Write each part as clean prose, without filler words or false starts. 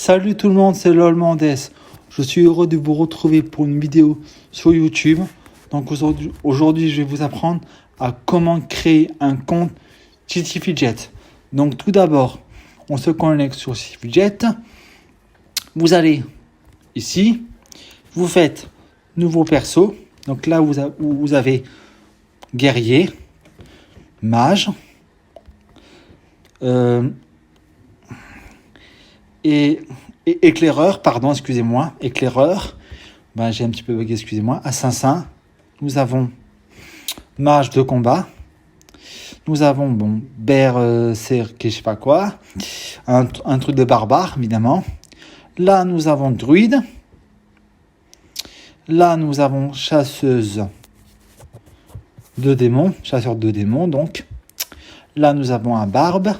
Salut tout le monde, c'est LOL Mendes. Je suis heureux de vous retrouver pour une vidéo sur YouTube. Donc aujourd'hui, je vais vous apprendre à comment créer un compte CityFidget. Donc tout d'abord, on se connecte sur CityFidget. Vous allez ici, vous faites nouveau perso. Donc là, vous avez guerrier, mage, et éclaireur, pardon, excusez-moi, éclaireur, j'ai un petit peu bugué, excusez-moi, assassin, nous avons mage de combat, nous avons, berserk, je sais pas quoi, un truc de barbare, évidemment, là nous avons druide, là nous avons chasseuse de démons, chasseur de démons, donc, là nous avons un barbe,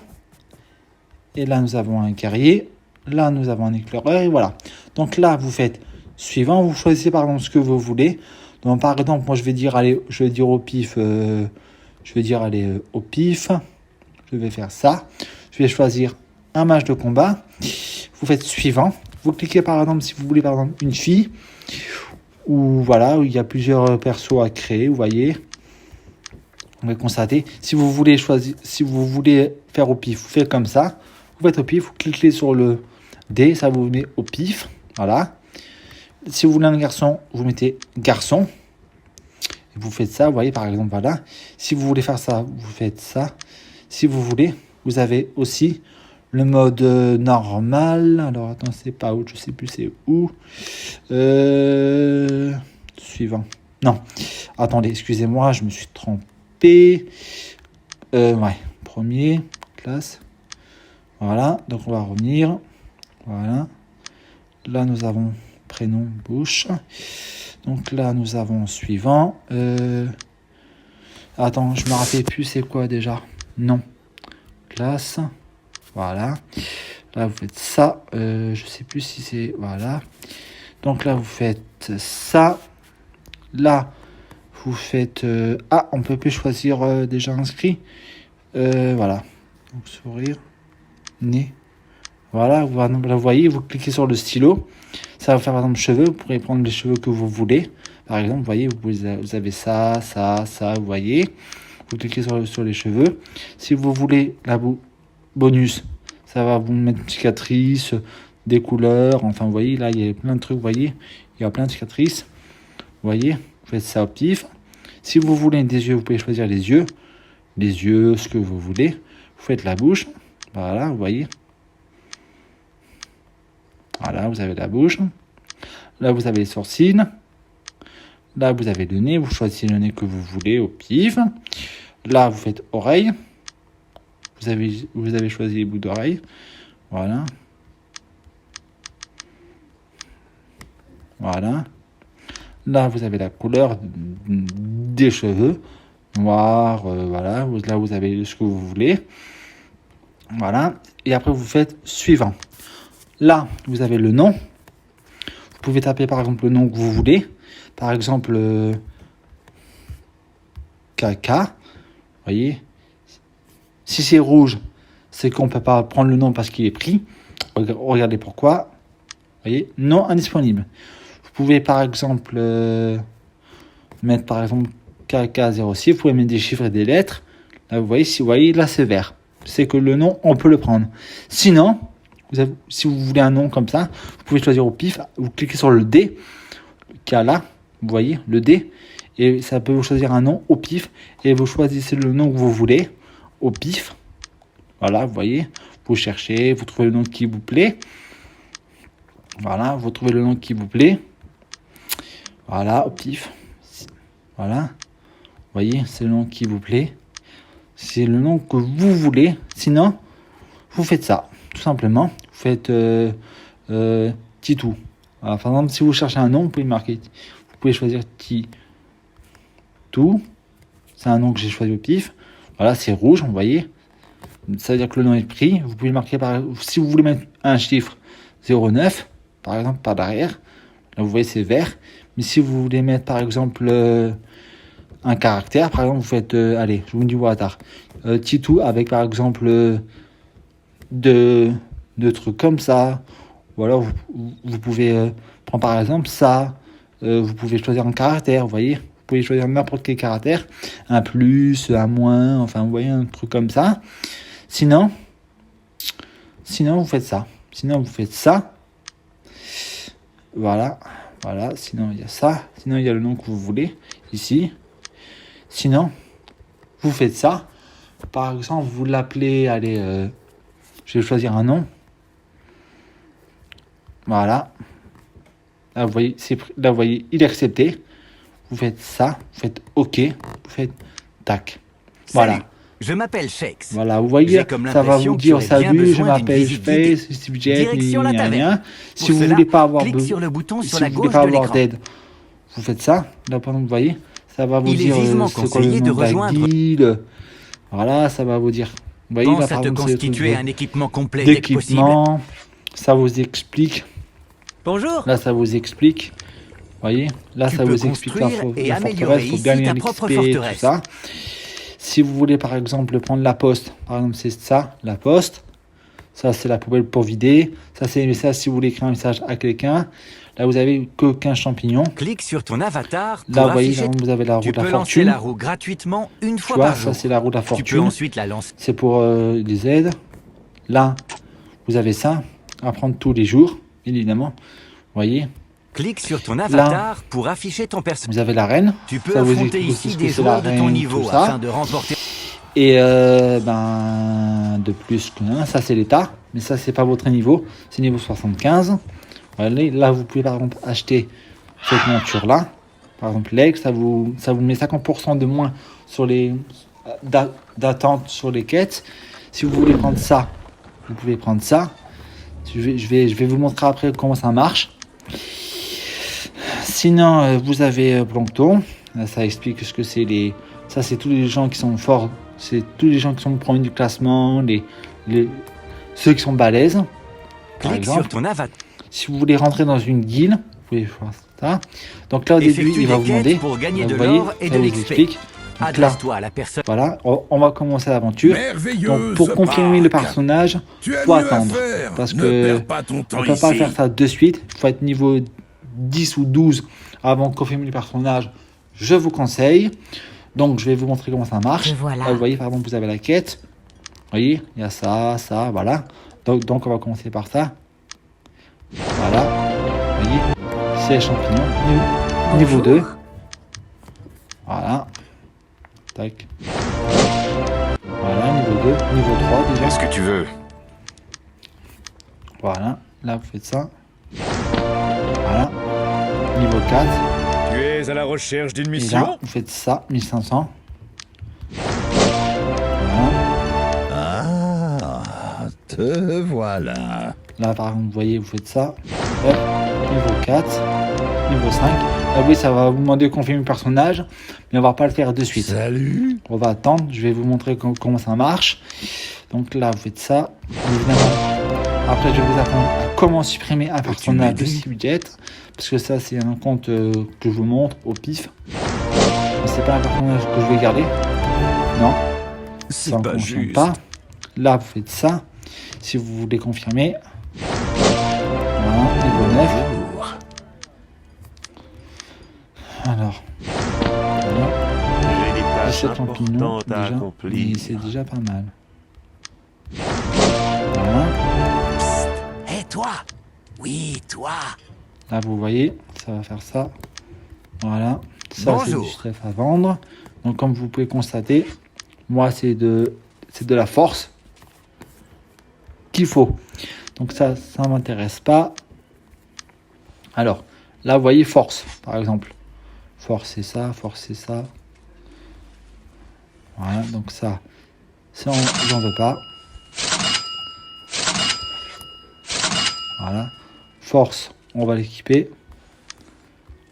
et là nous avons un guerrier, là nous avons un éclaireur, et voilà. Donc là vous faites suivant, vous choisissez par exemple ce que vous voulez. Donc par exemple moi je vais dire au pif, au pif, je vais faire ça, je vais choisir un match de combat, vous faites suivant, vous cliquez par exemple si vous voulez par exemple une fille, ou voilà, où il y a plusieurs persos à créer, vous voyez. On va constater, si vous voulez faire au pif, vous faites comme ça, vous faites au pif, vous cliquez sur le D, ça vous met au pif, voilà. Si vous voulez un garçon, vous mettez garçon, et vous faites ça, vous voyez par exemple, voilà. Si vous voulez faire ça, vous faites ça. Si vous voulez, vous avez aussi le mode normal, alors attends, c'est pas où, je sais plus c'est où, suivant, non, attendez, excusez-moi, je me suis trompé, premier, classe, voilà, donc on va revenir, voilà, là nous avons prénom, bouche, donc là nous avons suivant, attends, je me rappelle plus c'est quoi déjà, non, classe, voilà, là vous faites ça, je sais plus si c'est, voilà, donc là vous faites ça, là vous faites, on peut plus choisir déjà inscrit, voilà, donc sourire, nez, voilà, vous voyez, vous cliquez sur le stylo, ça va faire par exemple cheveux, vous pourrez prendre les cheveux que vous voulez, par exemple, vous voyez, vous avez ça, vous voyez, vous cliquez sur les cheveux, si vous voulez la bonus, ça va vous mettre une cicatrice, des couleurs, enfin vous voyez, là il y a plein de trucs, vous voyez, il y a plein de cicatrices, vous voyez, vous faites ça au pif, si vous voulez des yeux, vous pouvez choisir les yeux, ce que vous voulez, vous faites la bouche, voilà, vous voyez, voilà, vous avez la bouche. Là, vous avez les sourcils. Là, vous avez le nez. Vous choisissez le nez que vous voulez au pif. Là, vous faites oreille. Vous avez choisi les bouts d'oreille. Voilà. Voilà. Là, vous avez la couleur des cheveux. Noir, voilà. Là, vous avez ce que vous voulez. Voilà. Et après, vous faites suivant. Là, vous avez le nom. Vous pouvez taper par exemple le nom que vous voulez. Par exemple, Kaka. Vous voyez. Si c'est rouge, c'est qu'on ne peut pas prendre le nom parce qu'il est pris. Regardez pourquoi. Vous voyez, nom indisponible. Vous pouvez par exemple mettre par exemple KK06. Vous pouvez mettre des chiffres et des lettres. Là, vous voyez, là c'est vert. C'est que le nom, on peut le prendre. Sinon, si vous voulez un nom comme ça, vous pouvez choisir au pif, vous cliquez sur le D, qui est là, vous voyez, le D, et ça peut vous choisir un nom au pif, et vous choisissez le nom que vous voulez, au pif, voilà, vous voyez, vous cherchez, vous trouvez le nom qui vous plaît, voilà, vous trouvez le nom qui vous plaît, voilà, au pif, voilà, vous voyez, c'est le nom qui vous plaît, c'est le nom que vous voulez, sinon, vous faites ça. Tout simplement, vous faites Titou. Voilà, par exemple, si vous cherchez un nom, vous pouvez choisir Titou. C'est un nom que j'ai choisi au pif. Voilà, c'est rouge, vous voyez. Ça veut dire que le nom est pris. Vous pouvez marquer si vous voulez mettre un chiffre 09, par exemple, par derrière. Là, vous voyez, c'est vert. Mais si vous voulez mettre, par exemple, un caractère, par exemple, vous faites, allez, je vous dis au hasard, Titou avec, par exemple, de trucs comme ça, Ou alors, vous pouvez prendre par exemple ça. Vous pouvez choisir un caractère, vous voyez. Vous pouvez choisir n'importe quel caractère. Un plus, un moins, enfin, vous voyez, un truc comme ça. Sinon, vous faites ça. Voilà. Sinon, il y a ça. Sinon, il y a le nom que vous voulez, ici. Sinon, vous faites ça. Par exemple, vous l'appelez, allez, je vais choisir un nom. Voilà. Là, vous voyez, il est accepté. Vous faites ça, vous faites OK, vous faites tac. Voilà. Salut, je m'appelle Shakes. Voilà, vous voyez, ça va vous dire salut, je m'appelle Space, Steve Jet, direction la taverne. Si vous voulez pas avoir sur le bouton sur si la vous voulez gauche pas de avoir l'écran. d'aide, vous faites ça. Là, pendant que vous voyez, ça va vous Il est dire vivement c'est quoi le conseillé nom de de la rejoindre- guilde. Voilà, ça va vous dire. Vous voyez, Pense là, à par te exemple, c'est le truc constituer un équipement complet dès que possible. d'équipement. Ça vous explique. Bonjour. Là, ça vous explique. Vous voyez, là, Tu ça peux vous explique construire et la améliorer forteresse, faut ici gagner ta un propre XP, tout forteresse. ça. Si vous voulez, par exemple, prendre la poste, par exemple, c'est ça, la poste. Ça, c'est la poubelle pour vider. Ça, c'est le message si vous voulez écrire un message à quelqu'un. Là, vous avez que 15 champignons. Clique sur ton avatar pour Là, vous voyez, afficher. là, vous avez la roue Tu de la peux lancer fortune. la roue gratuitement une Tu fois vois, par ça, jour. c'est la roue de la Tu peux fortune. ensuite la lancer. C'est pour les aides. Là, vous avez ça à prendre tous les jours, évidemment. Vous voyez, Clique sur ton avatar pour afficher ton personnage. vous avez la reine. Tu peux Ça vous affronter explique ici ce que des c'est la joueurs de ton reine, niveau tout ça. afin de remporter. Et de plus que ça, c'est l'état. Mais ça, c'est pas votre niveau. C'est niveau 75. Voilà, là, vous pouvez par exemple acheter cette monture-là. Par exemple, l'aigle, ça vous met 50% de moins sur les d'attente sur les quêtes. Si vous voulez prendre ça, vous pouvez prendre ça. Je vais vous montrer après comment ça marche. Sinon, vous avez Plancton. Là, ça explique ce que c'est les. Ça, c'est tous les gens qui sont forts. C'est tous les gens qui sont premiers du classement, ceux qui sont balèzes. Par Clique exemple, sur ton avatar. si vous voulez rentrer dans une guilde, vous pouvez faire ça. Donc là, au début, Effectue il va des vous quêtes demander. pour gagner Là, de vous voyez, l'or et ça de vous l'XP. explique. Donc là, Adresse-toi à la personne. voilà, on va commencer l'aventure. Donc Merveilleuse pour confirmer le Pâques. personnage, Tu as faut mieux à attendre. faire. Parce Ne que perds pas ton temps on peut pas ici. faire ça de suite. Il faut être niveau 10 ou 12 avant de confirmer le personnage. Je vous conseille. Donc je vais vous montrer comment ça marche. Et voilà. Là, vous voyez, par exemple, vous avez la quête. Vous voyez, il y a ça, voilà. Donc on va commencer par ça. Voilà. Vous voyez, c'est les champignons. Niveau 2. Voilà. Tac. Voilà, niveau 2. Niveau 3 déjà. Qu'est-ce que tu veux? Voilà. Là, vous faites ça. Voilà. Niveau 4. Tu es à la recherche d'une Et là, mission? vous faites ça. 1500. Voilà. Ah, te voilà. Là, par exemple, vous voyez, vous faites ça. Hop. Niveau 4. Niveau 5. Là, oui, ça va vous demander de confirmer le personnage. Mais on va pas le faire de suite. Salut. On va attendre. Je vais vous montrer comment ça marche. Donc là, vous faites ça. Évidemment. Après, je vais vous apprendre à comment supprimer un personnage de Steve. Parce que ça, c'est un compte que je vous montre au pif. Mais c'est pas un personnage que je vais garder. Non. C'est Ça ne pas fonctionne juste. pas. Là, vous faites ça. Si vous voulez confirmer. Voilà, niveau 9. Alors. Voilà. J'ai des tâches 17 champignons importantes à déjà. accomplir. Mais c'est déjà pas mal. Voilà. Hé toi. Oui, toi. Là, vous voyez, ça va faire ça. Voilà. Ça, c'est Bonjour. du stress à vendre. Donc, comme vous pouvez constater, moi, c'est de la force qu'il faut. Donc, ça m'intéresse pas. Alors, là, vous voyez, force, par exemple. Force, c'est ça, force, c'est ça. Voilà, donc ça, j'en veux pas. Voilà. Force, on va l'équiper.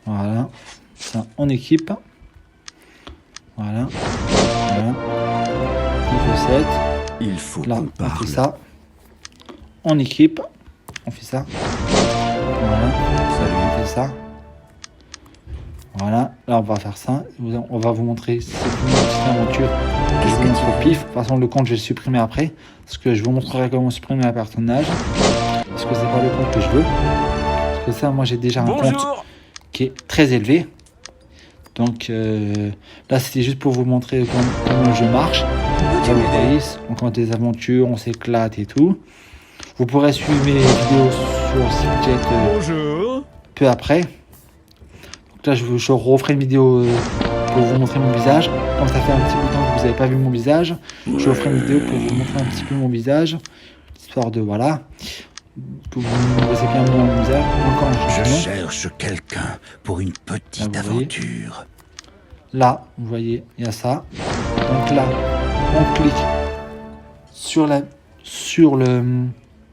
Voilà. Ça, on équipe. Voilà. Voilà. Niveau 7. Il faut Là, qu'on on parle. fait ça. On équipe. On fait ça. Voilà. On fait ça. Voilà. Là, on va faire ça. On va vous montrer cette petite aventure que je vous montre au pif. De toute façon, le compte, je vais le supprimer après. Parce que je vous montrerai comment supprimer un personnage. Parce que c'est pas le compte que je veux. Parce que ça, moi, j'ai déjà un compte Bonjour. qui est très élevé. Donc là, c'était juste pour vous montrer comment le jeu marche. Peux-tu Là, vous m'aider? voyez, on compte des aventures, on s'éclate et tout. Vous pourrez suivre mes vidéos sur Sipjet Bonjour. peu après. Donc là, je referai une vidéo pour vous montrer mon visage. Comme ça fait un petit bout de temps que vous n'avez pas vu mon visage, je referai une vidéo pour vous montrer un petit peu mon visage. Histoire de, voilà, que vous connaissez bien mon visage. Encore un Je champignon. cherche quelqu'un pour une petite Là, vous voyez. aventure. Là, vous voyez, il y a ça. Donc là, on clique sur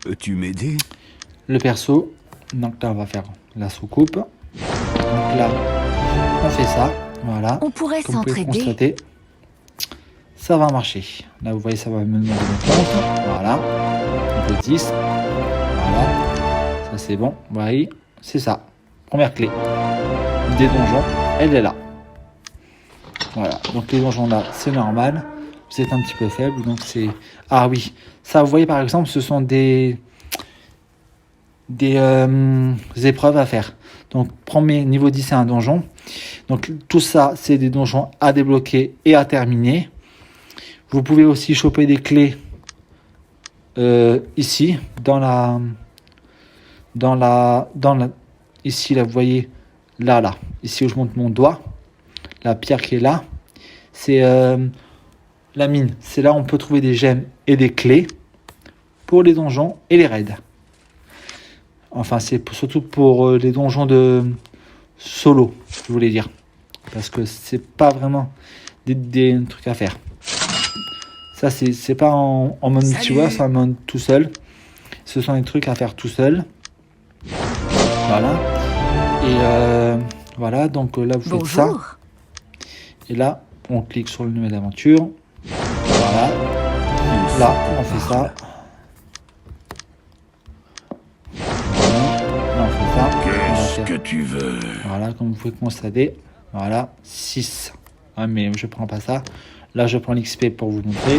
Peux-tu m'aider? le perso. Donc là, on va faire la soucoupe. Donc là, on fait ça. Voilà. On pourrait Comme vous pouvez s'entraider. constater, ça va marcher. Là, vous voyez, ça va me demander mon compte. Voilà. Niveau 10. Voilà. Ça, c'est bon. Vous voyez, c'est ça. Première clé. Des donjons, elle est là. Voilà. Donc, les donjons là, c'est normal. Vous êtes un petit peu faible. Donc, c'est. Ah oui. Ça, vous voyez, par exemple, ce sont des épreuves à faire. Donc, premier niveau 10, c'est un donjon. Donc, tout ça, c'est des donjons à débloquer et à terminer. Vous pouvez aussi choper des clés ici, ici, là, vous voyez, là. Ici où je monte mon doigt, la pierre qui est là, c'est la mine. C'est là où on peut trouver des gemmes et des clés pour les donjons et les raids. Enfin, c'est surtout pour les donjons de solo, je voulais dire. Parce que c'est pas vraiment des trucs à faire. Ça, c'est pas en mode multijoueur, c'est en mode tout seul. Ce sont des trucs à faire tout seul. Voilà. Et voilà, donc là, vous faites ça. Bonjour. Et là, on clique sur le nouvelle aventure. Voilà. Là, on fait ça. Là, on fait ça. On va Qu'est-ce faire- que tu veux? Voilà, comme vous pouvez constater. Voilà, 6. Ah, mais je prends pas ça. Là, je prends l'XP pour vous montrer.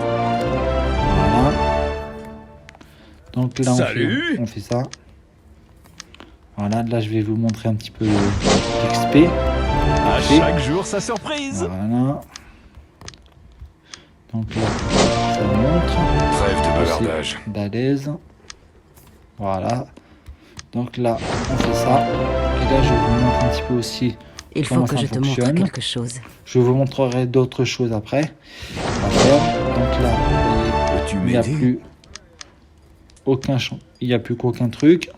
Voilà. Donc là, Salut. on fait ça. Voilà, là, je vais vous montrer un petit peu l'XP. À Ok. chaque jour sa surprise. Voilà. Donc là, ça montre. Trêve de Aussi bavardage. d'alaise. Voilà. Donc là, on fait ça. Et là, je vous montre un petit peu aussi. Il faut Comment que ça je te montre fonctionne. quelque chose. Je vous montrerai d'autres choses après à faire. Donc là, vous voyez, Peux-tu il n'y a m'aider? plus aucun champ. Il n'y a plus qu'aucun truc.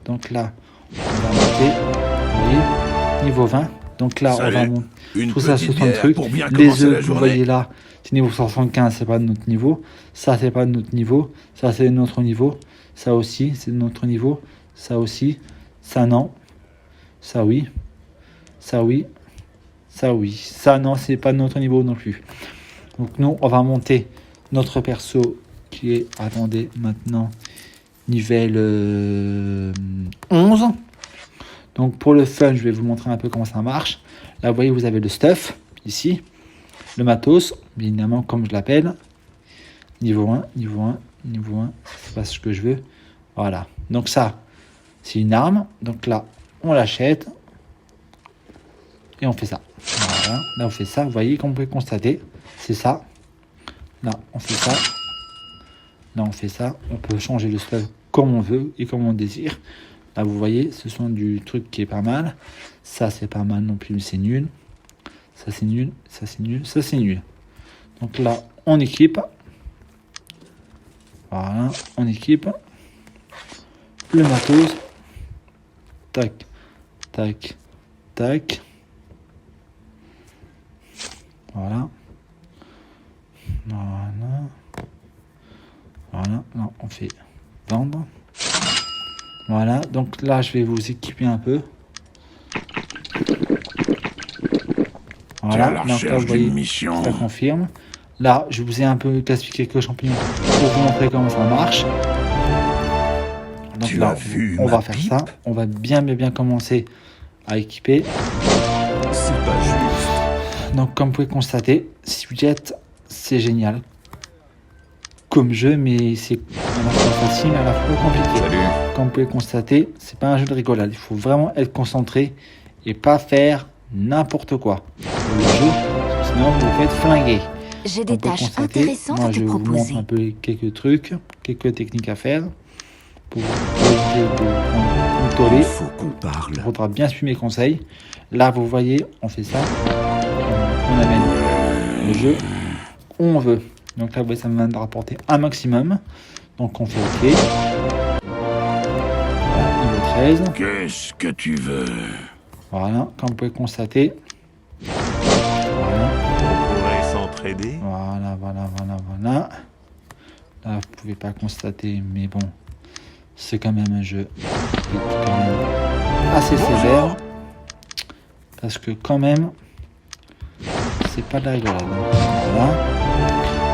Donc là, on va monter. Vous voyez, niveau 20. Donc là, on va Salut. monter. Une Tout ça, ce petite sont des bière trucs. pour bien Les commencer œufs la que vous journée. voyez là, c'est niveau 175, c'est pas de notre niveau. Ça, c'est pas de notre niveau. Ça, c'est de notre niveau. Ça aussi, c'est de notre niveau. Ça aussi. Ça, non. Ça, oui. Ça, oui. Ça, oui. Ça, non, c'est pas de notre niveau non plus. Donc, nous, on va monter notre perso qui est, attendez, maintenant, niveau 11. Donc, pour le fun, je vais vous montrer un peu comment ça marche. Là, vous voyez, vous avez le stuff, ici. Le matos, bien évidemment, comme je l'appelle. Niveau 1, niveau 1, niveau 1. C'est pas ce que je veux. Voilà. Donc, ça, c'est une arme. Donc, là, on l'achète. Et on fait ça. Voilà. Là, on fait ça. Vous voyez, comme vous pouvez constater, c'est ça. Là, on fait ça. Là, on fait ça. On peut changer le stuff comme on veut et comme on désire. Là, vous voyez, ce sont du truc qui est pas mal. Ça, c'est pas mal non plus, mais c'est nul. Ça, c'est nul. Ça, c'est nul. Ça, c'est nul. Donc là, on équipe. Voilà, on équipe. Le matos. Tac, tac, tac. Voilà. Voilà. Voilà. Là, on fait vendre. Voilà. Donc là, je vais vous équiper un peu. Voilà. À la Donc là, recherche vous voyez, d'une mission. ça confirme. Là, je vous ai un peu classifié quelques champignons pour vous montrer comment ça marche. Donc Tu là, as vu on ma va faire pipe? ça. On va bien commencer à équiper. C'est pas juste. Donc, comme vous pouvez constater, Sipjet, c'est génial. comme jeu, mais c'est à la fois facile et à la fois compliqué. Salut. Comme vous pouvez constater, c'est pas un jeu de rigolade. Il faut vraiment être concentré et pas faire n'importe quoi sur le jeu, parce que sinon vous vous faites flinguer. J'ai On des peut tâches constater, intéressantes moi à te je vous montre proposer. un peu quelques trucs, quelques techniques à faire pour éviter de prendre une tollée. Il faut qu'on parle. Il faudra bien suivre mes conseils. Là, vous voyez, on fait ça. On amène le jeu où on veut. Donc là, vous voyez, ça me va rapporter un maximum. Donc on fait OK. Voilà, niveau 13. Qu'est-ce que tu veux? Voilà, comme vous pouvez constater. Voilà, On pourrait s'entraider. voilà. Là, vous pouvez pas constater, mais bon, c'est quand même un jeu qui est quand même assez sévère. Parce que quand même, c'est pas de la rigolade. Voilà.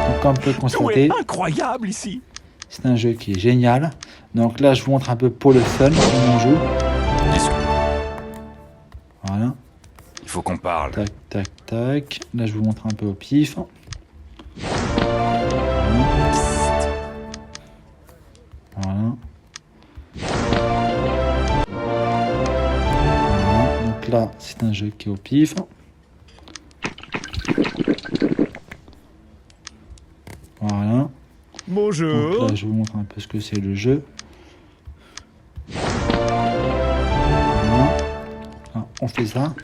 Donc comme vous pouvez Tout constater, est incroyable ici. c'est un jeu qui est génial. Donc là, je vous montre un peu pour le fun comment on joue. Voilà. Il faut qu'on parle. Tac, tac, tac. Là, je vous montre un peu au pif. Voilà. Voilà. Donc là, c'est un jeu qui est au pif. Voilà. Bonjour. Donc là, je vous montre un peu ce que c'est le jeu. Voilà. Là, on fait ça.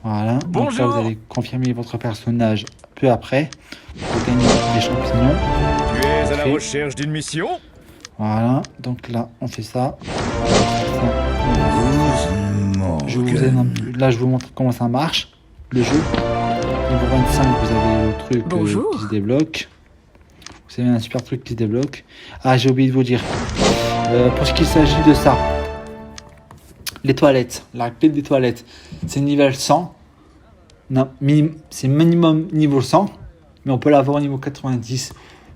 Voilà. Donc là, Bonjour. vous allez confirmer votre personnage peu après pour gagner des champignons. Tu es à la Parfait. recherche d'une mission? Voilà. Donc là, on fait ça. Je vous là, je vous montre comment ça marche, le jeu. Niveau 25, vous avez le truc Bonjour. qui se débloque. Vous avez un super truc qui se débloque. Ah, j'ai oublié de vous dire. Pour ce qu'il s'agit de ça, les toilettes, la clé des toilettes, c'est niveau 100. Non, c'est minimum niveau 100, mais on peut l'avoir au niveau 90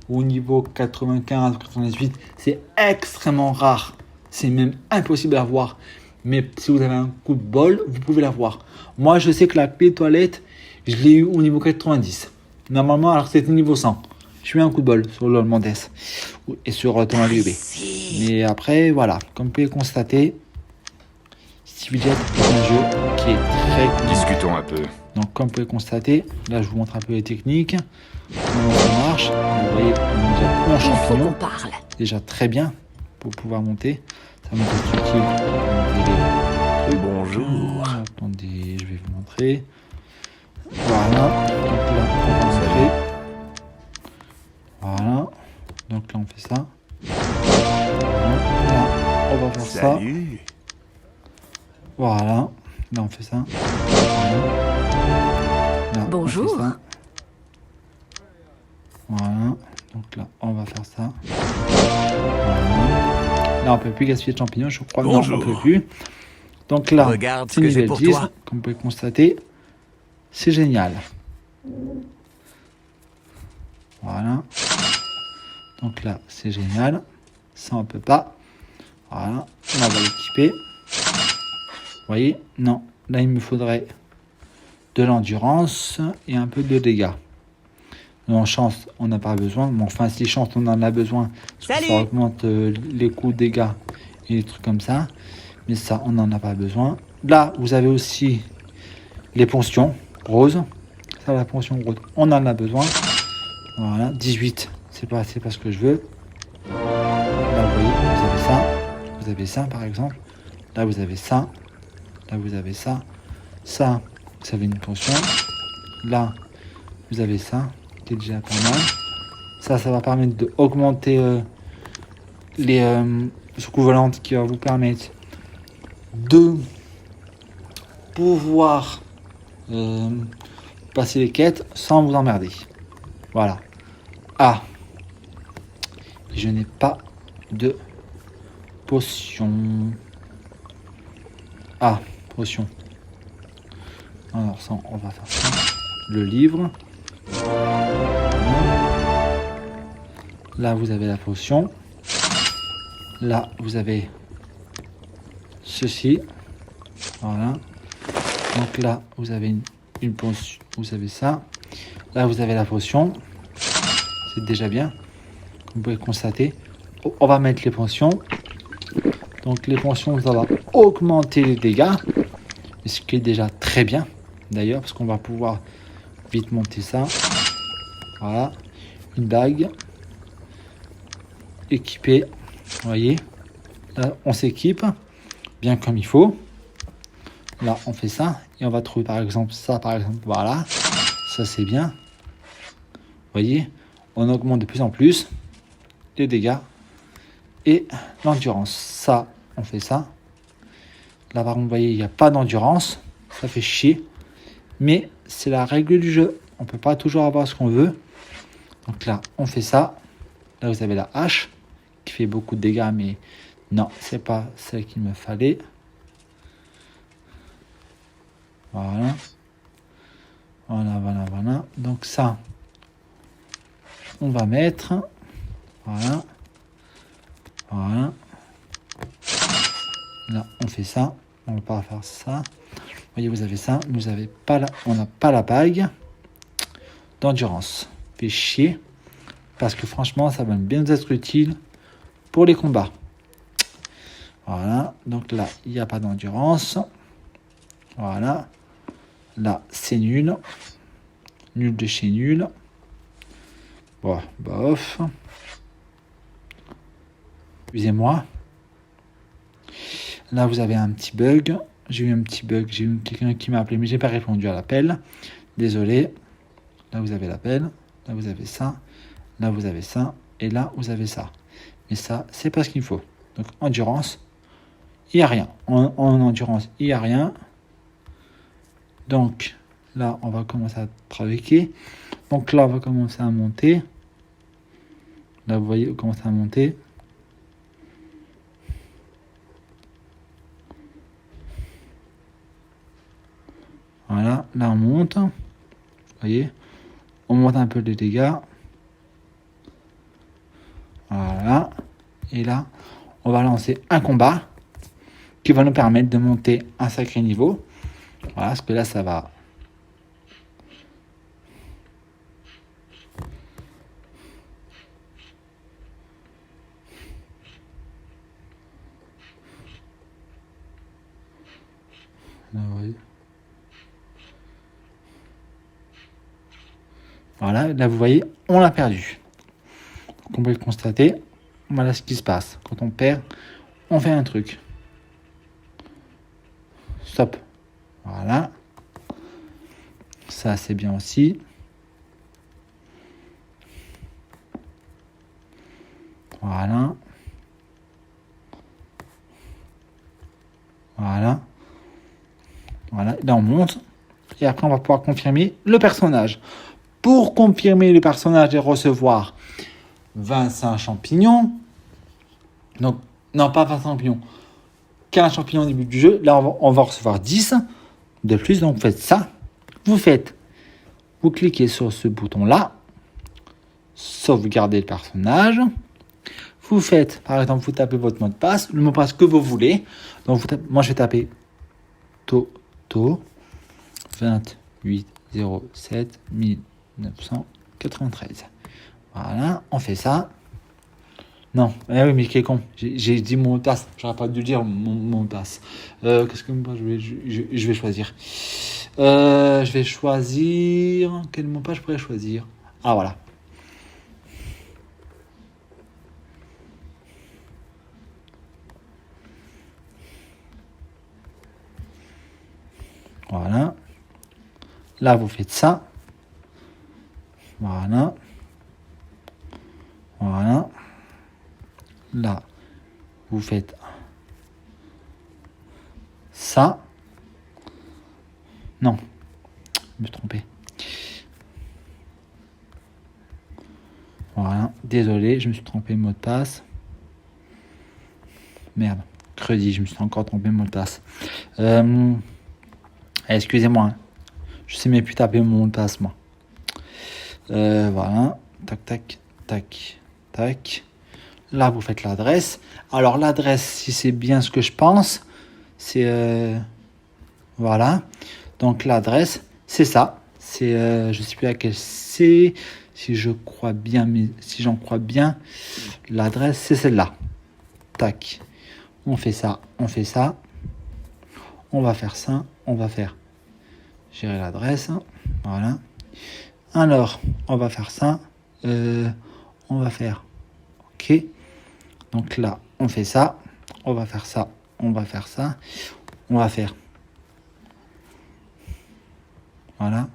ou au niveau 95, 98. C'est extrêmement rare. C'est même impossible à avoir. Mais si vous avez un coup de bol, vous pouvez l'avoir. Moi, je sais que la clé de toilette, je l'ai eu au niveau 90. Normalement, alors c'était niveau 100. Je eu un coup de bol sur LoL Mondes et sur Thomas VUB. Mais après, voilà, comme vous pouvez le constater, Stevie Jet est un jeu qui est très compliqué. Discutons un peu. Donc, comme vous pouvez le constater, là, je vous montre un peu les techniques. Comment ça marche. Vous voyez, on a déjà un Il faut qu'on champignon. parle. Déjà très bien pour pouvoir monter. Ça monte utile. Bonjour. Attendez, je vais vous montrer. Voilà. Donc là, on va montrer. Voilà. Donc là, on fait ça. Voilà. Là, on va faire ça. Salut. Voilà. Là, on fait ça. Voilà. Là, Bonjour. on fait ça. Voilà. Donc là, on va faire ça. Voilà. Là, on peut plus gaspiller de champignons, je crois. Bonjour. Non, on peut plus. Donc là, Regarde ce c'est que j'ai niveau pour 10, toi. comme vous pouvez le constater. C'est génial. Voilà. Donc là, c'est génial. Ça, on peut pas. Voilà. On va l'équiper. Vous voyez? Non. Là, il me faudrait de l'endurance et un peu de dégâts. En chance, on n'a pas besoin. Mais enfin, si chance, on en a besoin. Parce que ça augmente les coups de dégâts et des trucs comme ça. Mais ça, on n'en a pas besoin. Là, vous avez aussi les potions roses. Ça, la potion rose, on en a besoin. Voilà, 18, c'est pas assez parce que je veux. Là, vous voyez, vous avez ça. Vous avez ça, par exemple. Là, vous avez ça. Là, vous avez ça. Ça, vous avez une potion. Là, vous avez ça, qui est déjà pas mal. Ça va permettre d'augmenter les secours volantes qui va vous permettre de pouvoir passer les quêtes sans vous emmerder. Voilà. Ah. Je n'ai pas de potion. Ah, potion. Alors ça, on va faire ça. Le livre. Là, vous avez la potion. Là, vous avez ceci. Voilà. Donc là, vous avez une potion. Vous avez ça. Là, vous avez la potion. C'est déjà bien. Comme vous pouvez le constater. On va mettre les pensions. Donc les pensions, ça va augmenter les dégâts. Ce qui est déjà très bien. D'ailleurs, parce qu'on va pouvoir vite monter ça. Voilà. Une bague. Équipée. Vous voyez. Là, on s'équipe. Bien comme il faut. Là, on fait ça. Et on va trouver par exemple ça. Par exemple, voilà. Ça, c'est bien. Vous voyez. On augmente de plus en plus les dégâts. Et l'endurance. Ça, on fait ça. Là, par contre, vous voyez, il n'y a pas d'endurance. Ça fait chier. Mais c'est la règle du jeu. On ne peut pas toujours avoir ce qu'on veut. Donc là, on fait ça. Là, vous avez la hache qui fait beaucoup de dégâts. Mais non, c'est pas celle qu'il me fallait. Voilà. Voilà. Donc ça, on va mettre. Voilà. Là, on fait ça. On va pas faire ça. Vous voyez, vous avez ça. Vous avez pas on n'a pas la bague d'endurance. Fait chier. Parce que franchement, ça va bien nous être utile pour les combats. Voilà. Donc là, il n'y a pas d'endurance. Voilà. Là, c'est nul. Nul de chez nul. Bon, bof. Excusez-moi. Là, vous avez un petit bug. J'ai eu un petit bug. J'ai eu quelqu'un qui m'a appelé, mais j'ai pas répondu à l'appel. Désolé. Là, vous avez l'appel. Là, vous avez ça. Là, vous avez ça. Et là, vous avez ça. Mais ça, c'est pas ce qu'il faut. Donc, endurance, il n'y a rien. En endurance, il n'y a rien. Donc, là, on va commencer à travailler. Donc, là, on va commencer à monter. Là, vous voyez, on commence à monter. Voilà, là on monte. Vous voyez, on monte un peu les dégâts. Voilà. Et là, on va lancer un combat qui va nous permettre de monter un sacré niveau. Voilà, parce que là, ça va. Là, vous voyez. Voilà, là vous voyez, on l'a perdu. Donc, on peut le constater. Voilà ce qui se passe. Quand on perd, on fait un truc. Stop. Voilà. Ça, c'est bien aussi. Voilà. Voilà. Voilà. Là, on monte. Et après, on va pouvoir confirmer le personnage. Pour confirmer le personnage et recevoir 25 champignons. Donc, non, pas 25 champignons. 15 champignons au début du jeu. Là, on va recevoir 10 de plus. Donc, vous faites ça. Vous cliquez sur ce bouton-là. Sauvegarder le personnage. Vous faites, par exemple, vous tapez votre mot de passe. Le mot de passe que vous voulez. Donc, moi, je vais taper Toto 2807 1993. Voilà, on fait ça. Non, oui, mais quel con. J'ai dit mon mot de passe. J'aurais pas dû dire mon mot de passe. Qu'est-ce que je vais choisir je vais choisir. Quel mot de passe je pourrais choisir? Ah, voilà. Voilà. Là, vous faites ça. Voilà. Voilà. Là, vous faites ça. Non, je me suis trompé. Voilà, désolé, je me suis trompé mot de passe. Merde, crédit, je me suis encore trompé mot de passe. Excusez-moi, hein. Je sais même plus taper mon mot de passe, moi. Voilà, tac, tac, tac, tac. Là, vous faites l'adresse. Alors, l'adresse, si c'est bien ce que je pense, c'est... voilà. Donc, l'adresse, c'est ça. C'est... je ne sais plus laquelle c'est. si je crois bien, mais si j'en crois bien, l'adresse c'est celle-là. Tac. On fait ça, on fait ça. On va faire ça, on va faire gérer l'adresse. Voilà. Alors, on va faire ça. On va faire OK. Donc là, on fait ça. On va faire ça. On va faire ça. On va faire. Voilà.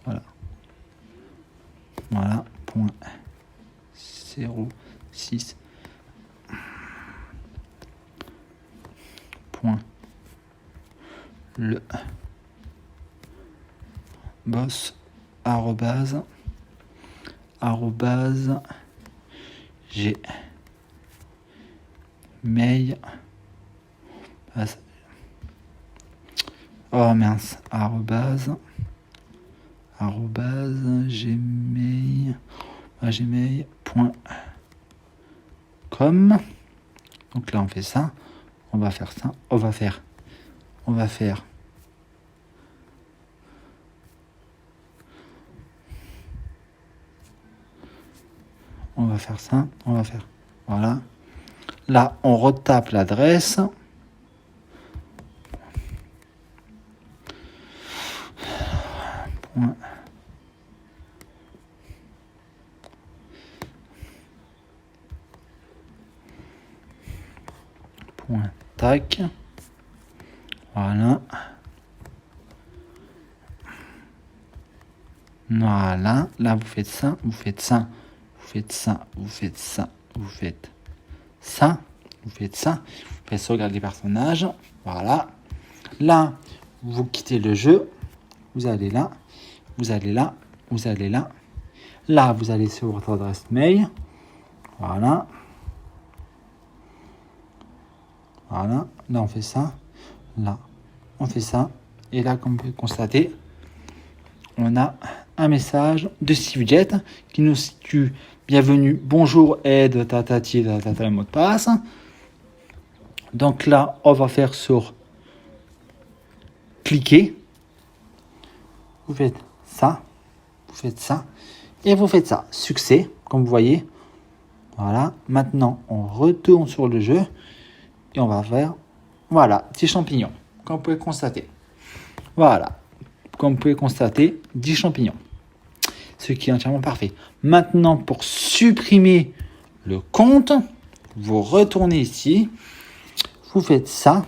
Voilà. Voilà. Point 06. Point. Le boss arrobase gmail oh mince arrobase gmail.com. Donc là on fait ça, on va faire ça, on va faire ça, on va faire voilà. Là on retape l'adresse. Point tac. Voilà. Voilà. Là vous faites ça, vous faites ça, vous faites ça, vous faites ça, vous faites ça, vous faites ça, vous faites sauvegarder les personnages. Voilà. Là, vous quittez le jeu, vous allez là, vous allez là, vous allez là. Là, vous allez sur votre adresse mail. Voilà. Voilà. Là, on fait ça. Là, on fait ça. Et là, comme vous pouvez constater, on a un message de SteveJet qui nous situe bienvenue, bonjour, aide, tatati, tatata, le mot de passe. Donc là, on va faire sur cliquer. Vous faites ça, vous faites ça, et vous faites ça. Succès, comme vous voyez. Voilà. Maintenant, on retourne sur le jeu et on va faire, voilà, petit champignon, comme vous pouvez constater. Voilà. Comme vous pouvez constater, 10 champignons. Ce qui est entièrement parfait. Maintenant, pour supprimer le compte, vous retournez ici. Vous faites ça.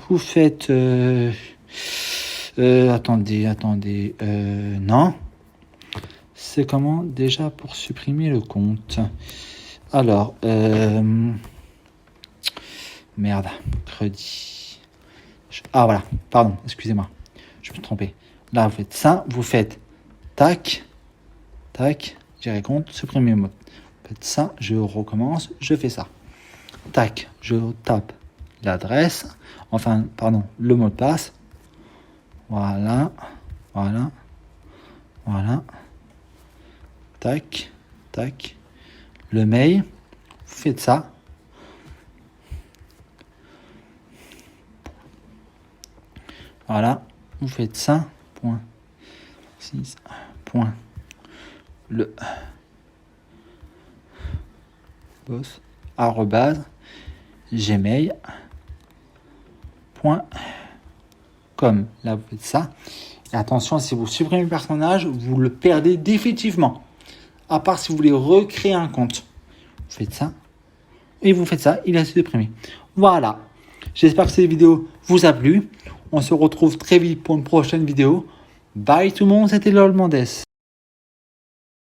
Vous faites... attendez. Non. C'est comment déjà pour supprimer le compte? Alors, merde, crédit. Ah voilà, pardon, excusez-moi. Je me suis trompé. Là, vous faites ça, vous faites tac, gérer compte, supprimer le mot. Vous faites ça, je recommence, je fais ça. Tac, je tape l'adresse, le mot de passe. Voilà. Tac. Le mail, vous faites ça. Voilà. Vous faites ça, point 6, point le boss arrobase gmail.com. Là, vous faites ça. Et attention, si vous supprimez le personnage, vous le perdez définitivement. À part si vous voulez recréer un compte. Vous faites ça. Et vous faites ça, il a supprimé. Voilà. J'espère que cette vidéo vous a plu. On se retrouve très vite pour une prochaine vidéo. Bye tout le monde, c'était LOL Mendes.